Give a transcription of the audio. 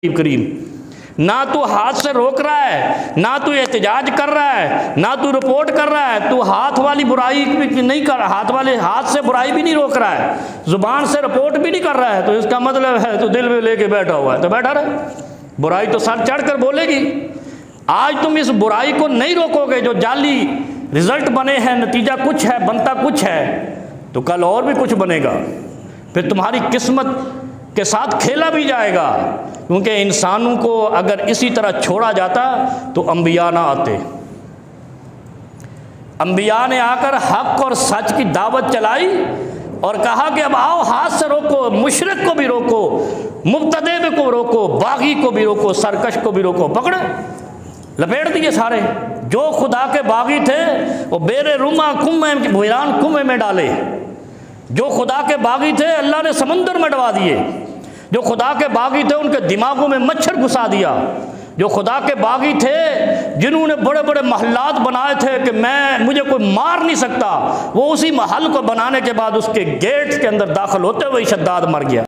करीम, ना तू हाथ से रोक रहा है, ना तू एहतजाज कर रहा है, ना तू रिपोर्ट कर रहा है, तू हाथ वाली बुराई भी नहीं कर, हाथ से बुराई भी नहीं रोक रहा है, जुबान से रिपोर्ट भी नहीं कर रहा है। तो इसका मतलब है तो दिल में लेके बैठा हुआ है, तो बैठा रहे, बुराई तो सर चढ़ कर बोलेगी। आज तुम इस बुराई को नहीं रोकोगे, जो जाली रिजल्ट बने हैं, नतीजा कुछ है, बनता कुछ है, तो कल और भी कुछ बनेगा, फिर तुम्हारी किस्मत के साथ खेला भी जाएगा। क्योंकि इंसानों को अगर इसी तरह छोड़ा जाता तो अंबिया ना आते। अंबिया ने आकर हक और सच की दावत चलाई और कहा कि अब आओ हाथ से रोको, मुशरिक को भी रोको, मुब्तदे को रोको, बागी को भी रोको, सरकश को भी रोको। पकड़े लपेट दिए सारे। जो खुदा के बागी थे वो बेरे रुमा कुएं वीरान कुएं में डाले। जो खुदा के बागी थे अल्लाह ने समंदर में डुबा दिए। जो खुदा के बागी थे उनके दिमागों में मच्छर घुसा दिया। जो खुदा के बागी थे जिन्होंने बड़े बड़े महल्लात बनाए थे कि मुझे कोई मार नहीं सकता, वो उसी महल को बनाने के बाद उसके गेट के अंदर दाखिल होते हुए शद्दाद मर गया।